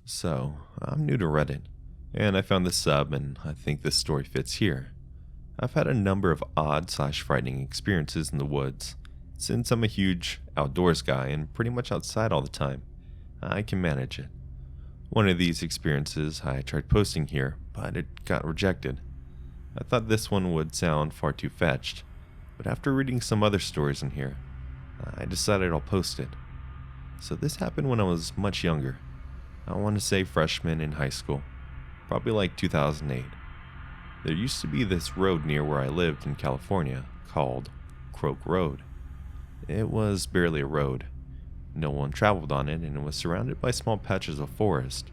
So, I'm new to Reddit, and I found this sub and I think this story fits here. I've had a number of odd/frightening experiences in the woods. Since I'm a huge outdoors guy and pretty much outside all the time, I can manage it. One of these experiences I tried posting here, but it got rejected. I thought this one would sound far too fetched, but after reading some other stories in here, I decided I'll post it. So this happened when I was much younger. I want to say freshman in high school, probably like 2008. There used to be this road near where I lived in California called Cloaked Road. It was barely a road. No one traveled on it, and it was surrounded by small patches of forest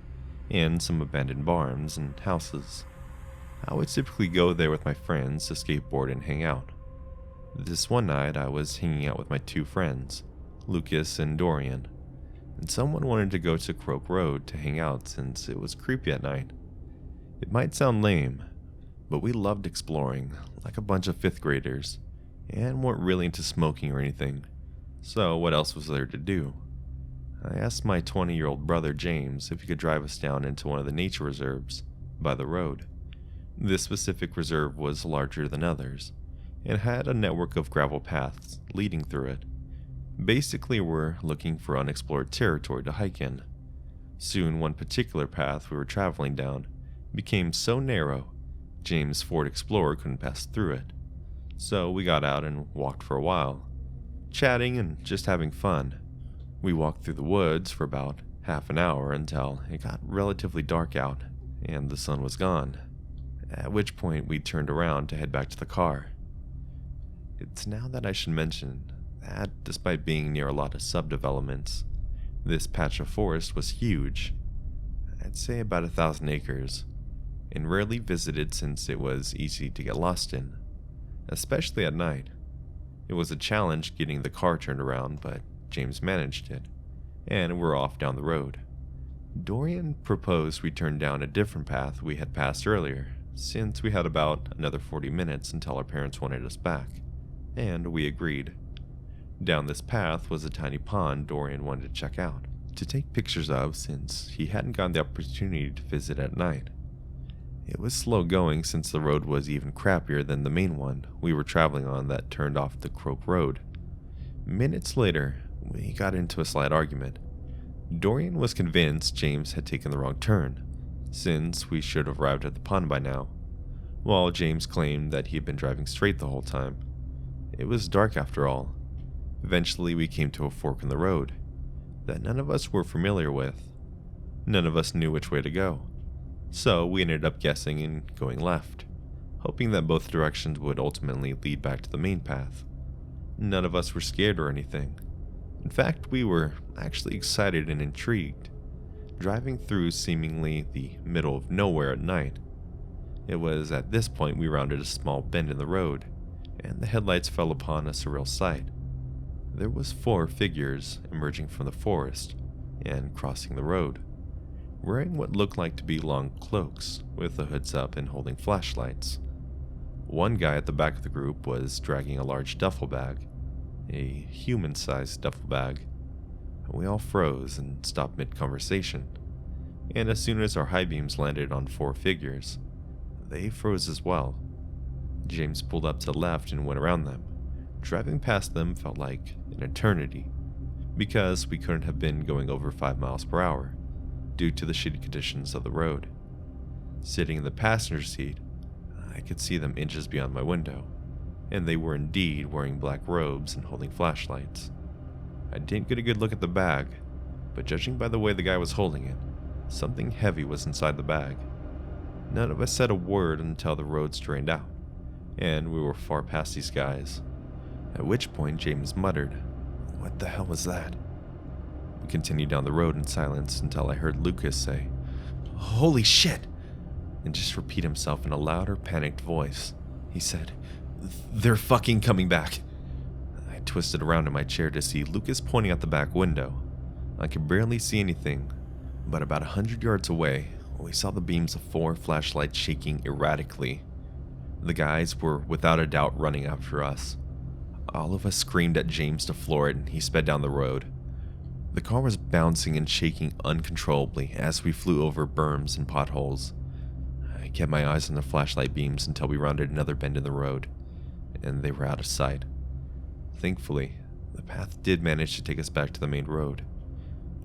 and some abandoned barns and houses. I would typically go there with my friends to skateboard and hang out. This one night I was hanging out with my two friends, Lucas and Dorian, and someone wanted to go to Cloaked Road to hang out since it was creepy at night. It might sound lame, but we loved exploring, like a bunch of 5th graders, and weren't really into smoking or anything, so what else was there to do? I asked my 20-year-old brother James if he could drive us down into one of the nature reserves by the road. This specific reserve was larger than others, and had a network of gravel paths leading through it. Basically, we're looking for unexplored territory to hike in. Soon, one particular path we were traveling down became so narrow, James' Ford Explorer couldn't pass through it. So we got out and walked for a while, chatting and just having fun. We walked through the woods for about half an hour until it got relatively dark out and the sun was gone, at which point we turned around to head back to the car. It's now that I should mention that despite being near a lot of subdevelopments, this patch of forest was huge. I'd say about 1,000 acres, and rarely visited since it was easy to get lost in, especially at night. It was a challenge getting the car turned around, but James managed it, and we're off down the road. Dorian proposed we turn down a different path we had passed earlier, since we had about another 40 minutes until our parents wanted us back, and we agreed. Down this path was a tiny pond Dorian wanted to check out, to take pictures of since he hadn't gotten the opportunity to visit at night. It was slow going since the road was even crappier than the main one we were traveling on that turned off the Cloaked Road. Minutes later, we got into a slight argument. Dorian was convinced James had taken the wrong turn, since we should have arrived at the pond by now, while James claimed that he had been driving straight the whole time. It was dark after all. Eventually we came to a fork in the road that none of us were familiar with. None of us knew which way to go, so we ended up guessing and going left, hoping that both directions would ultimately lead back to the main path. None of us were scared or anything. In fact, we were actually excited and intrigued, driving through seemingly the middle of nowhere at night. It was at this point we rounded a small bend in the road, and the headlights fell upon a surreal sight. There was 4 figures emerging from the forest and crossing the road, wearing what looked like to be long cloaks with the hoods up and holding flashlights. One guy at the back of the group was dragging a large duffel bag, a human-sized duffel bag. We all froze and stopped mid-conversation, and as soon as our high beams landed on 4 figures, they froze as well. James pulled up to the left and went around them. Driving past them felt like an eternity, because we couldn't have been going over 5 miles per hour, due to the shitty conditions of the road. Sitting in the passenger seat, I could see them inches beyond my window, and they were indeed wearing black robes and holding flashlights. I didn't get a good look at the bag, but judging by the way the guy was holding it, something heavy was inside the bag. None of us said a word until the road strained out, and we were far past these guys, at which point James muttered, "What the hell was that?" We continued down the road in silence until I heard Lucas say, "Holy shit!" and just repeat himself in a louder, panicked voice. He said, "They're fucking coming back." I twisted around in my chair to see Lucas pointing out the back window. I could barely see anything, but about 100 yards away, we saw the beams of 4 flashlights shaking erratically. The guys were without a doubt running after us. All of us screamed at James to floor it, and he sped down the road. The car was bouncing and shaking uncontrollably as we flew over berms and potholes. I kept my eyes on the flashlight beams until we rounded another bend in the road, and they were out of sight. Thankfully, the path did manage to take us back to the main road.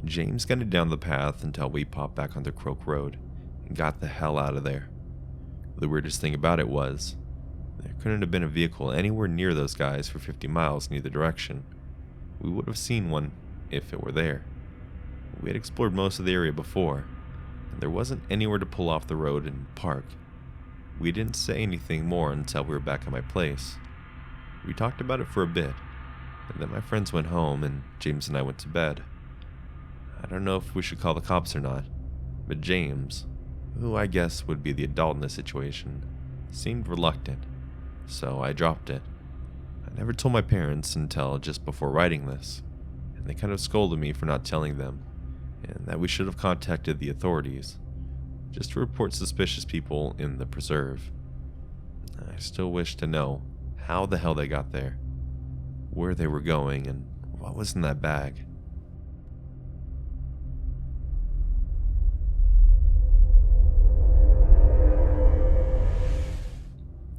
James guided down the path until we popped back onto Croak Road and got the hell out of there. The weirdest thing about it was, there couldn't have been a vehicle anywhere near those guys for 50 miles in either direction. We would have seen one if it were there. We had explored most of the area before, and there wasn't anywhere to pull off the road and park. We didn't say anything more until we were back at my place. We talked about it for a bit, and then my friends went home and James and I went to bed. I don't know if we should call the cops or not, but James, who I guess would be the adult in the situation, seemed reluctant, so I dropped it. I never told my parents until just before writing this, and they kind of scolded me for not telling them, and that we should have contacted the authorities, just to report suspicious people in the preserve. I still wish to know how the hell they got there, where they were going, and what was in that bag.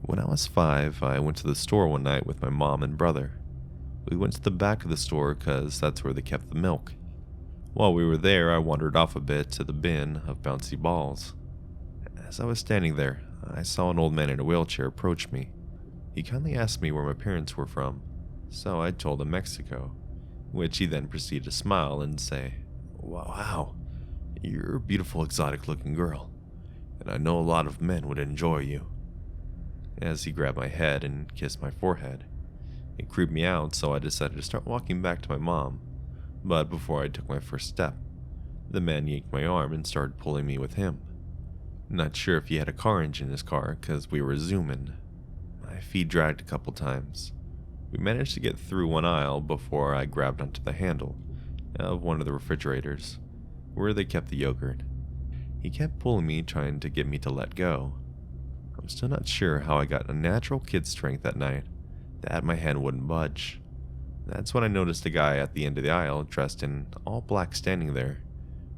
When I was 5, I went to the store one night with my mom and brother. We went to the back of the store because that's where they kept the milk. While we were there, I wandered off a bit to the bin of bouncy balls. As I was standing there, I saw an old man in a wheelchair approach me. He kindly asked me where my parents were from, so I told him Mexico, which he then proceeded to smile and say, "Wow, you're a beautiful exotic looking girl, and I know a lot of men would enjoy you," as he grabbed my head and kissed my forehead. It creeped me out, so I decided to start walking back to my mom, but before I took my first step, the man yanked my arm and started pulling me with him. Not sure if he had a car engine in his car because we were zooming. My feet dragged a couple times. We managed to get through one aisle before I grabbed onto the handle of one of the refrigerators, where they kept the yogurt. He kept pulling me, trying to get me to let go. I'm still not sure how I got a natural kid strength that night, that my hand wouldn't budge. That's when I noticed a guy at the end of the aisle, dressed in all black, standing there,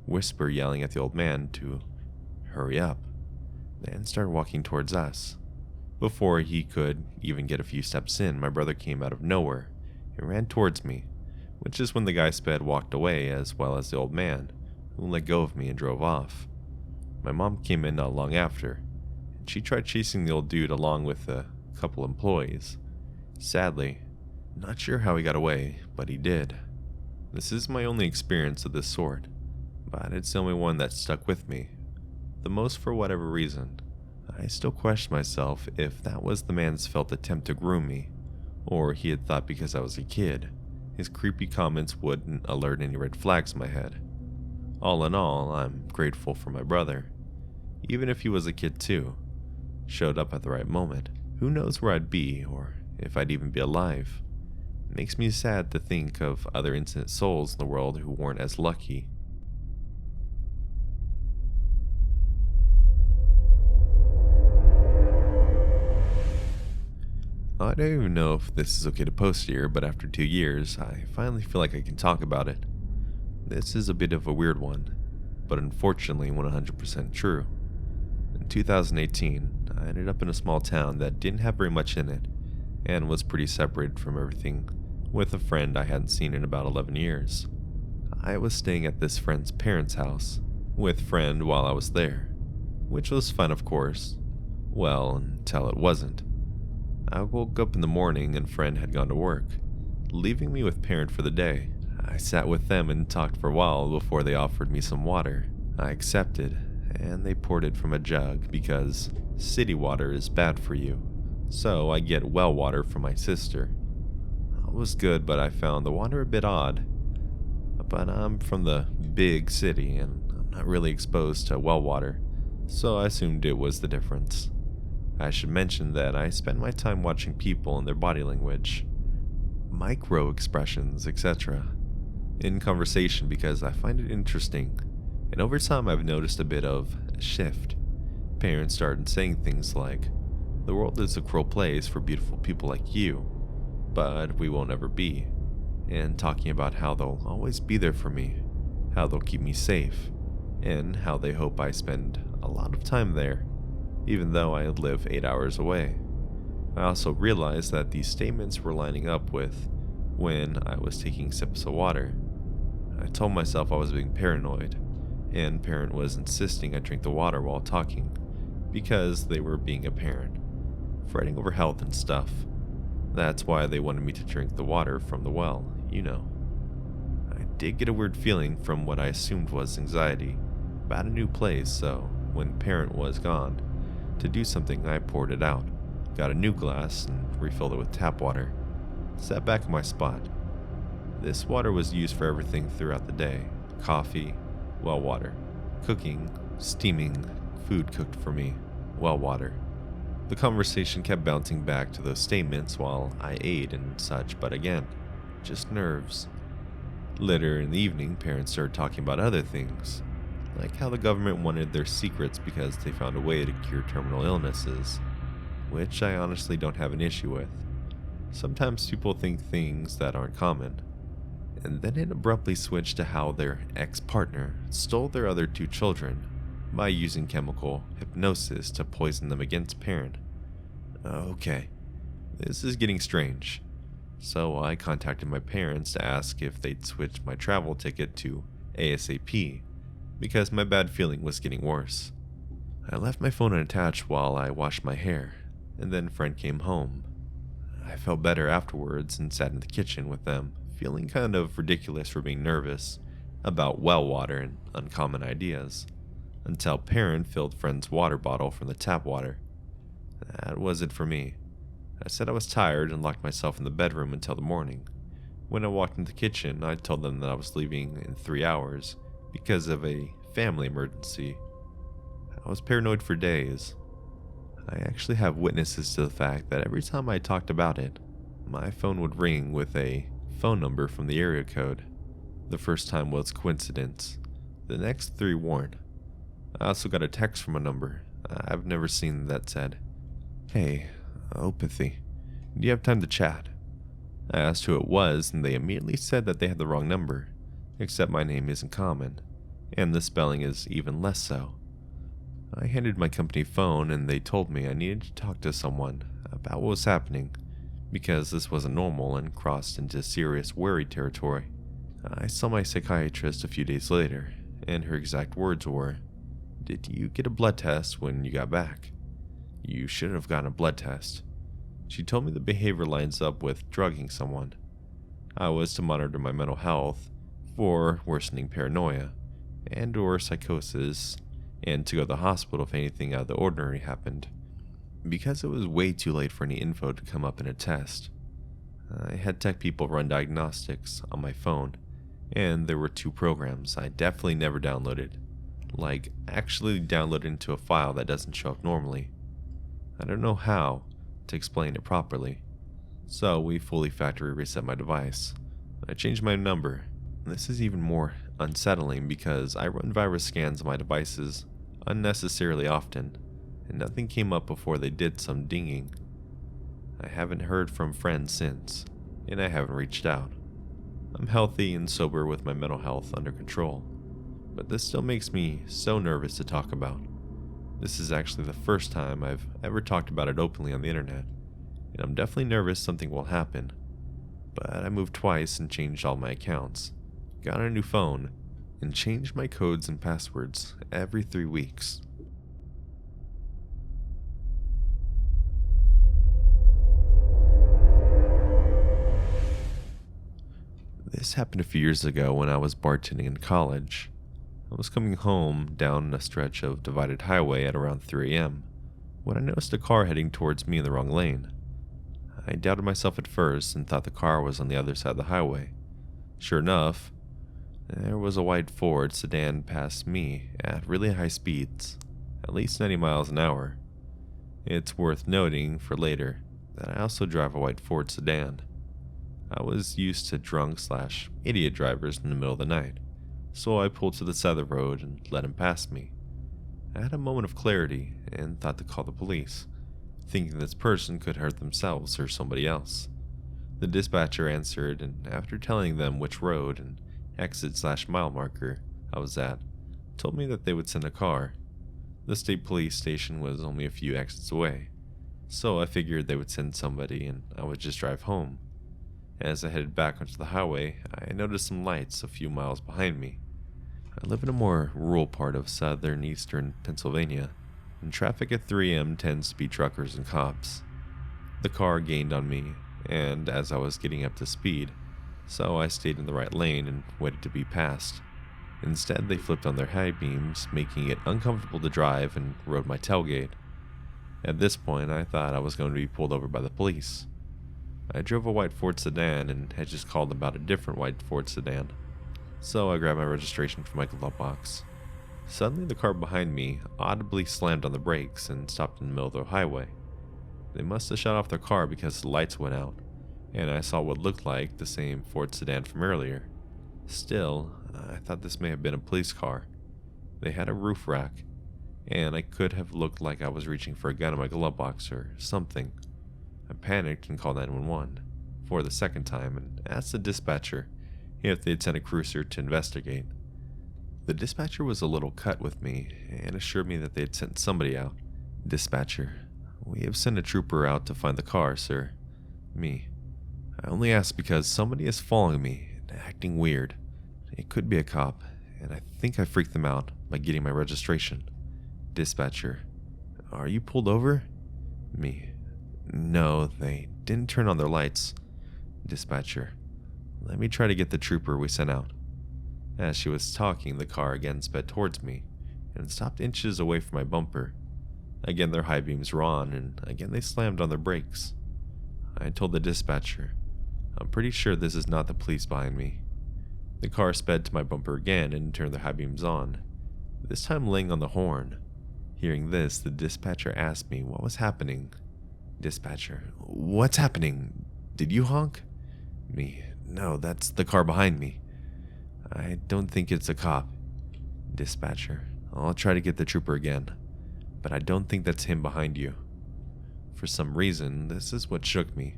whisper yelling at the old man to hurry up, then start walking towards us. Before he could even get a few steps in, my brother came out of nowhere and ran towards me, which is when the guy sped walked away, as well as the old man, who let go of me and drove off. My mom came in not long after, and she tried chasing the old dude along with a couple employees. Sadly, not sure how he got away, but he did. This is my only experience of this sort, but it's the only one that stuck with me, the most for whatever reason. I still question myself if that was the man's felt attempt to groom me, or he had thought because I was a kid, his creepy comments wouldn't alert any red flags in my head. All in all, I'm grateful for my brother. Even if he was a kid too, showed up at the right moment. Who knows where I'd be, or if I'd even be alive. It makes me sad to think of other innocent souls in the world who weren't as lucky. I don't even know if this is okay to post here, but after 2 years, I finally feel like I can talk about it. This is a bit of a weird one, but unfortunately 100% true. In 2018, I ended up in a small town that didn't have very much in it, and was pretty separated from everything, with a friend I hadn't seen in about 11 years. I was staying at this friend's parents' house, with friend while I was there, which was fun of course. Well, until it wasn't. I woke up in the morning and friend had gone to work, leaving me with parent for the day. I sat with them and talked for a while before they offered me some water. I accepted, and they poured it from a jug because city water is bad for you, so I get well water from my sister. It was good, but I found the water a bit odd. But I'm from the big city and I'm not really exposed to well water, so I assumed it was the difference. I should mention that I spend my time watching people and their body language, micro expressions, etc. in conversation because I find it interesting, and over time I've noticed a bit of a shift. Parents started saying things like, "The world is a cruel place for beautiful people like you, but we won't ever be," and talking about how they'll always be there for me, how they'll keep me safe, and how they hope I spend a lot of time there, even though I live 8 hours away. I also realized that these statements were lining up with when I was taking sips of water. I told myself I was being paranoid, and Parent was insisting I drink the water while talking, because they were being a parent, fretting over health and stuff. That's why they wanted me to drink the water from the well, you know. I did get a weird feeling from what I assumed was anxiety about a new place, so when Parent was gone, to do something I poured it out, got a new glass and refilled it with tap water, sat back in my spot. This water was used for everything throughout the day: coffee, well water, cooking, steaming, food cooked for me, well water. The conversation kept bouncing back to those statements while I ate and such, but again, just nerves. Later in the evening, Parents started talking about other things, like how the government wanted their secrets because they found a way to cure terminal illnesses, which I honestly don't have an issue with. Sometimes people think things that aren't common. And then it abruptly switched to how their ex-partner stole their other 2 children by using chemical hypnosis to poison them against Parent. Okay, this is getting strange. So I contacted my parents to ask if they'd switch my travel ticket to ASAP, because my bad feeling was getting worse. I left my phone unattached while I washed my hair, and then Friend came home. I felt better afterwards and sat in the kitchen with them, feeling kind of ridiculous for being nervous about well water and uncommon ideas, until Parent filled Friend's water bottle from the tap water. That was it for me. I said I was tired and locked myself in the bedroom until the morning. When I walked into the kitchen, I told them that I was leaving in 3 hours because of a family emergency. I was paranoid for days. I actually have witnesses to the fact that every time I talked about it, my phone would ring with a phone number from the area code. The first time was coincidence. The next 3 weren't. I also got a text from a number I've never seen that said, "Hey, Opathy, do you have time to chat?" I asked who it was, and they immediately said that they had the wrong number, except my name isn't common, and the spelling is even less so. I handed my company phone, and they told me I needed to talk to someone about what was happening, because this wasn't normal and crossed into serious worry territory. I saw my psychiatrist a few days later, and her exact words were, "Did you get a blood test when you got back? You should have gotten a blood test." She told me the behavior lines up with drugging someone. I was to monitor my mental health for worsening paranoia and or psychosis, and to go to the hospital if anything out of the ordinary happened, because it was way too late for any info to come up in a test. I had tech people run diagnostics on my phone, and there were 2 programs I definitely never downloaded, like actually download into a file that doesn't show up normally. I don't know how to explain it properly, so we fully factory reset my device. I changed my number. This is even more unsettling because I run virus scans on my devices unnecessarily often, and nothing came up before they did some dinging. I haven't heard from friends since, and I haven't reached out. I'm healthy and sober with my mental health under control, but this still makes me so nervous to talk about. This is actually the first time I've ever talked about it openly on the internet, and I'm definitely nervous something will happen. But I moved twice and changed all my accounts, got a new phone, and changed my codes and passwords every 3 weeks. This happened a few years ago when I was bartending in college. I was coming home down a stretch of divided highway at around 3 a.m. when I noticed a car heading towards me in the wrong lane. I doubted myself at first and thought the car was on the other side of the highway. Sure enough, there was a white Ford sedan past me at really high speeds, at least 90 miles an hour. It's worth noting for later that I also drive a white Ford sedan. I was used to drunk/idiot drivers in the middle of the night, so I pulled to the side of the road and let him pass me. I had a moment of clarity and thought to call the police, thinking this person could hurt themselves or somebody else. The dispatcher answered, and after telling them which road and exit/mile marker I was at, told me that they would send a car. The state police station was only a few exits away, so I figured they would send somebody and I would just drive home. As I headed back onto the highway, I noticed some lights a few miles behind me. I live in a more rural part of southern eastern Pennsylvania, and traffic at 3 a.m. tends to be truckers and cops. The car gained on me, and as I was getting up to speed, so I stayed in the right lane and waited to be passed. Instead, they flipped on their high beams, making it uncomfortable to drive, and rode my tailgate. At this point, I thought I was going to be pulled over by the police. I drove a white Ford sedan and had just called about a different white Ford sedan, so I grabbed my registration from my glove box. Suddenly, the car behind me audibly slammed on the brakes and stopped in the middle of the highway. They must have shut off their car because the lights went out, and I saw what looked like the same Ford sedan from earlier. Still, I thought this may have been a police car. They had a roof rack, and I could have looked like I was reaching for a gun in my glove box or something. I panicked and called 911 for the second time and asked the dispatcher if they'd sent a cruiser to investigate. The dispatcher was a little cut with me and assured me that they'd sent somebody out. Dispatcher: "We have sent a trooper out to find the car, sir." Me: "I only asked because somebody is following me and acting weird. It could be a cop, and I think I freaked them out by getting my registration." Dispatcher: "Are you pulled over?" Me: "No, they didn't turn on their lights." Dispatcher: "Let me try to get the trooper we sent out." As she was talking, the car again sped towards me and stopped inches away from my bumper. Again their high beams were on, and again they slammed on their brakes. I told the dispatcher, "I'm pretty sure this is not the police behind me." The car sped to my bumper again and turned their high beams on, this time laying on the horn. Hearing this, the dispatcher asked me what was happening. Dispatcher: "What's happening? Did you honk?" Me: "No, that's the car behind me. I don't think it's a cop." Dispatcher: "I'll try to get the trooper again, but I don't think that's him behind you." For some reason, this is what shook me.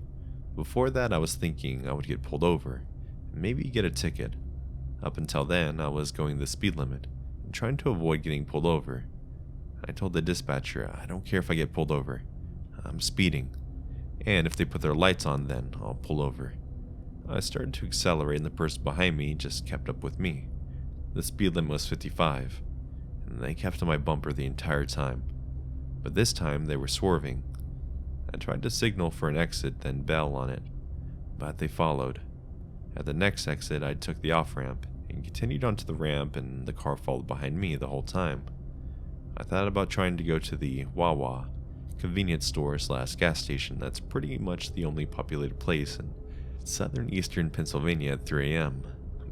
Before that, I was thinking I would get pulled over and maybe get a ticket. Up until then, I was going the speed limit and trying to avoid getting pulled over. I told the dispatcher, "I don't care if I get pulled over. I'm speeding, and if they put their lights on, then I'll pull over." I started to accelerate, and the person behind me just kept up with me. The speed limit was 55, and they kept on my bumper the entire time. But this time, they were swerving. I tried to signal for an exit, then bail on it, but they followed. At the next exit, I took the off-ramp and continued onto the ramp, and the car followed behind me the whole time. I thought about trying to go to the Wawa convenience store/gas station that's pretty much the only populated place in southern eastern Pennsylvania at 3 a.m.,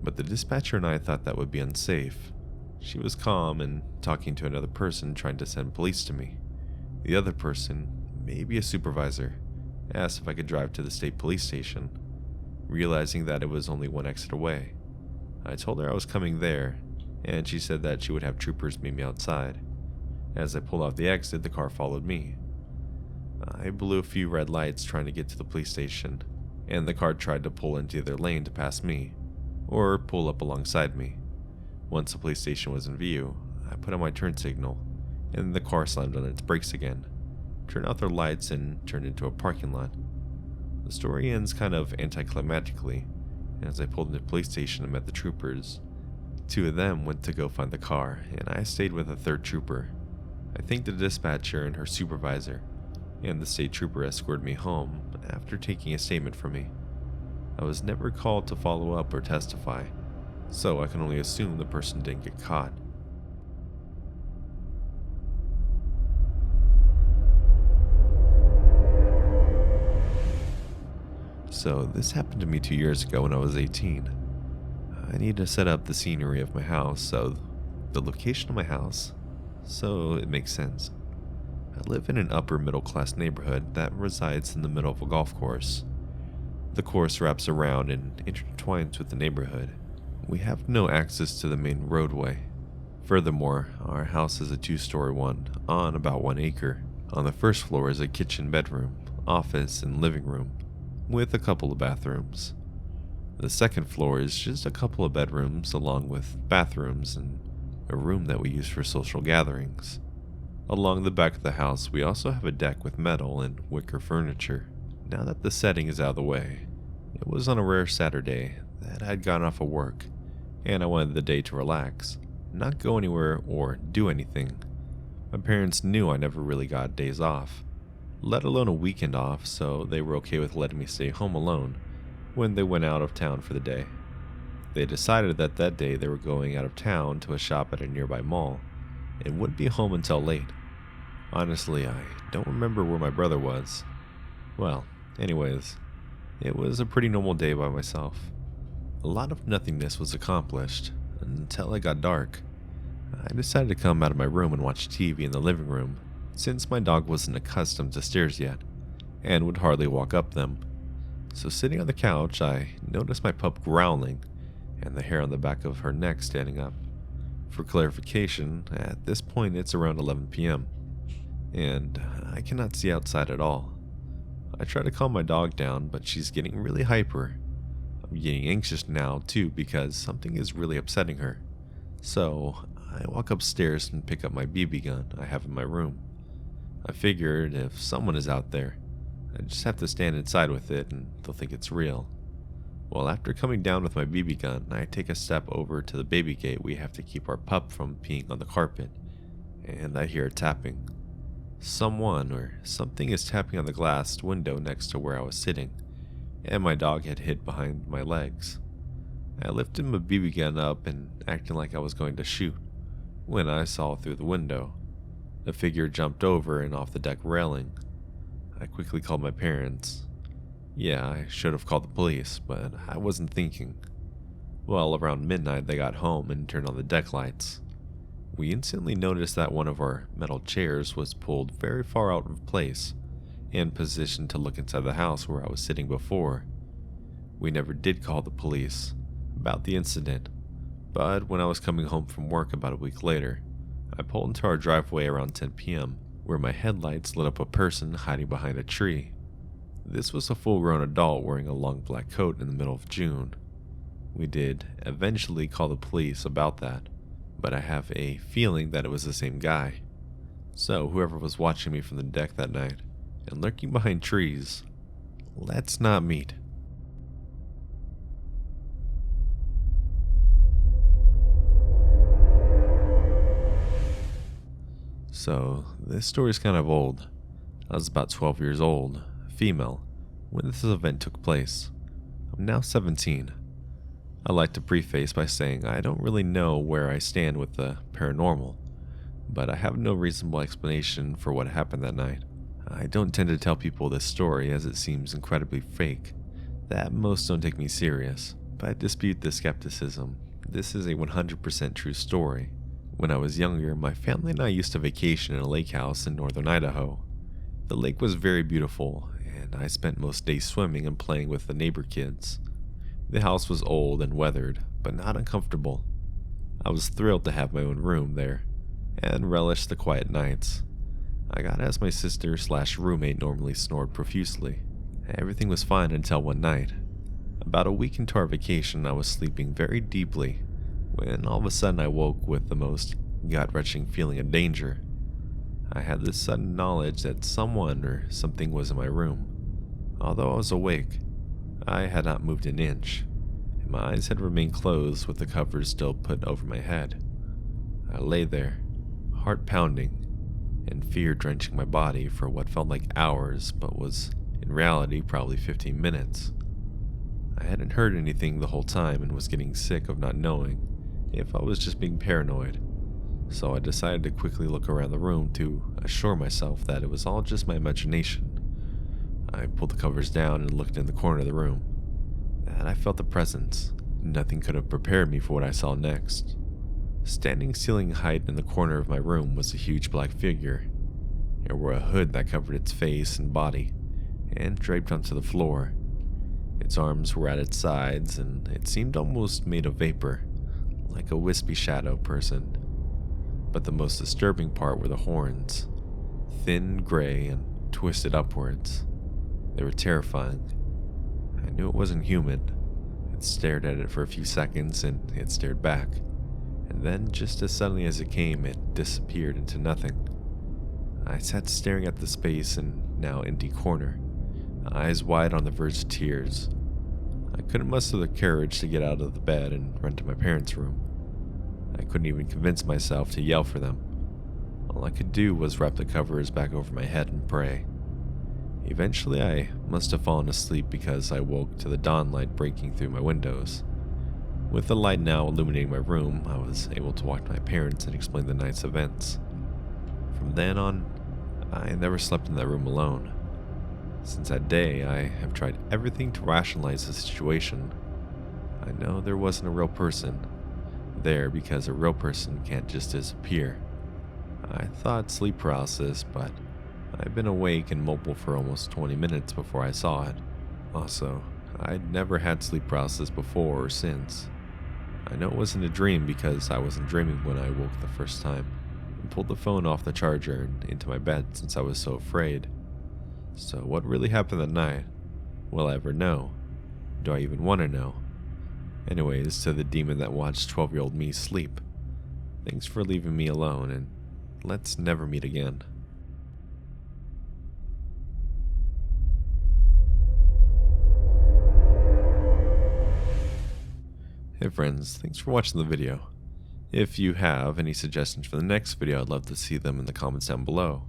but the dispatcher and I thought that would be unsafe. She was calm and talking to another person trying to send police to me. The other person, maybe a supervisor, asked if I could drive to the state police station, realizing that it was only one exit away. I told her I was coming there, and she said that she would have troopers meet me outside. As I pulled off the exit, the car followed me. I blew a few red lights trying to get to the police station, and the car tried to pull into their lane to pass me, or pull up alongside me. Once the police station was in view, I put on my turn signal, and the car slammed on its brakes again, turned out their lights, and turned into a parking lot. The story ends kind of anticlimactically. As I pulled into the police station and met the troopers, 2 of them went to go find the car, and I stayed with a 3rd trooper. I think the dispatcher and her supervisor and the state trooper escorted me home after taking a statement from me. I was never called to follow up or testify, so I can only assume the person didn't get caught. So this happened to me 2 years ago when I was 18. I need to set up the scenery of my house, so the location of my house, so it makes sense. I live in an upper middle class neighborhood that resides in the middle of a golf course. The course wraps around and intertwines with the neighborhood. We have no access to the main roadway. Furthermore, our house is a 2-story one on about 1 acre. On the first floor is a kitchen, bedroom, office, and living room. with a couple of bathrooms. The second floor is just a couple of bedrooms along with bathrooms and a room that we use for social gatherings. Along the back of the house, we also have a deck with metal and wicker furniture. Now that the setting is out of the way, it was on a rare Saturday that I'd gotten off of work, and I wanted the day to relax, not go anywhere or do anything. My parents knew I never really got days off, let alone a weekend off, so they were okay with letting me stay home alone when they went out of town for the day. They decided that that day they were going out of town to a shop at a nearby mall and wouldn't be home until late. Honestly, I don't remember where my brother was. Well, anyways, it was a pretty normal day by myself. A lot of nothingness was accomplished until it got dark. I decided to come out of my room and watch TV in the living room, since my dog wasn't accustomed to stairs yet and would hardly walk up them. So sitting on the couch, I noticed my pup growling and the hair on the back of her neck standing up. For clarification, at this point it's around 11 p.m. and I cannot see outside at all. I try to calm my dog down, but she's getting really hyper. I'm getting anxious now too because something is really upsetting her. So I walk upstairs and pick up my BB gun I have in my room. I figured if someone is out there, I just have to stand inside with it and they'll think it's real. Well, after coming down with my BB gun, I take a step over to the baby gate we have to keep our pup from peeing on the carpet, and I hear a tapping. Someone or something is tapping on the glass window next to where I was sitting, and my dog had hid behind my legs. I lifted my BB gun up and acting like I was going to shoot, when I saw through the window. A figure jumped over and off the deck railing. I quickly called my parents. Yeah, I should have called the police, but I wasn't thinking. Well, around midnight they got home and turned on the deck lights. We instantly noticed that one of our metal chairs was pulled very far out of place and positioned to look inside the house where I was sitting before. We never did call the police about the incident, but when I was coming home from work about a week later, I pulled into our driveway around 10 p.m., where my headlights lit up a person hiding behind a tree. This was a full-grown adult wearing a long black coat in the middle of June. We did eventually call the police about that, but I have a feeling that it was the same guy. So whoever was watching me from the deck that night and lurking behind trees, let's not meet. So, this story is kind of old. I was about 12 years old, female, when this event took place. I'm now 17. I like to preface by saying I don't really know where I stand with the paranormal, but I have no reasonable explanation for what happened that night. I don't tend to tell people this story as it seems incredibly fake, that most don't take me serious, but I dispute the skepticism. This is a 100% true story. When I was younger, my family and I used to vacation in a lake house in northern Idaho. The lake was very beautiful, and I spent most days swimming and playing with the neighbor kids. The house was old and weathered, but not uncomfortable. I was thrilled to have my own room there, and relished the quiet nights. I got as my sister/roommate normally snored profusely. Everything was fine until one night. About a week into our vacation, I was sleeping very deeply, when all of a sudden I woke with the most gut-wrenching feeling of danger. I had this sudden knowledge that someone or something was in my room. Although I was awake, I had not moved an inch, and my eyes had remained closed with the covers still put over my head. I lay there, heart pounding, and fear drenching my body for what felt like hours but was in reality probably 15 minutes. I hadn't heard anything the whole time and was getting sick of not knowing if I was just being paranoid, so I decided to quickly look around the room to assure myself that it was all just my imagination. I pulled the covers down and looked in the corner of the room, and I felt the presence. Nothing could have prepared me for what I saw next. Standing ceiling height in the corner of my room was a huge black figure. It wore a hood that covered its face and body, and draped onto the floor. Its arms were at its sides, and it seemed almost made of vapor, like a wispy shadow person. But the most disturbing part were the horns, thin, gray, and twisted upwards. They were terrifying. I knew it wasn't human. It stared at it for a few seconds and it stared back. And then, just as suddenly as it came, it disappeared into nothing. I sat staring at the space and now empty corner, eyes wide on the verge of tears. I couldn't muster the courage to get out of the bed and run to my parents' room. I couldn't even convince myself to yell for them. All I could do was wrap the covers back over my head and pray. Eventually, I must have fallen asleep because I woke to the dawn light breaking through my windows. With the light now illuminating my room, I was able to walk to my parents and explain the night's events. From then on, I never slept in that room alone. Since that day, I have tried everything to rationalize the situation. I know there wasn't a real person there because a real person can't just disappear. I thought sleep paralysis, but I've been awake and mobile for almost 20 minutes before I saw it. Also, I'd never had sleep paralysis before or since. I know it wasn't a dream because I wasn't dreaming when I woke the first time and pulled the phone off the charger and into my bed since I was so afraid. So what really happened that night? Will I ever know? Do I even want to know? Anyways, to the demon that watched 12-year-old me sleep, thanks for leaving me alone, and let's never meet again. Hey friends, thanks for watching the video. If you have any suggestions for the next video, I'd love to see them in the comments down below.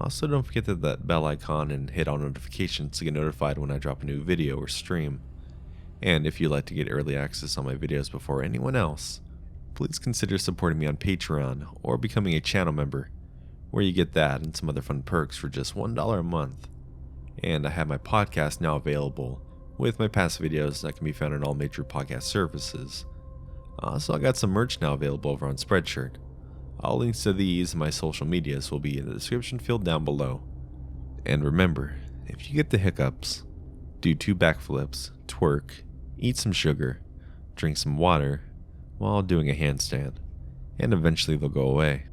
Also, don't forget to hit that bell icon and hit all notifications to get notified when I drop a new video or stream. And if you'd like to get early access on my videos before anyone else, please consider supporting me on Patreon or becoming a channel member, where you get that and some other fun perks for just $1 a month. And I have my podcast now available, with my past videos that can be found on all major podcast services. Also, I got some merch now available over on Spreadshirt. All links to these and my social medias will be in the description field down below. And remember, if you get the hiccups, do 2 backflips, twerk, eat some sugar, drink some water, while doing a handstand, and eventually they'll go away.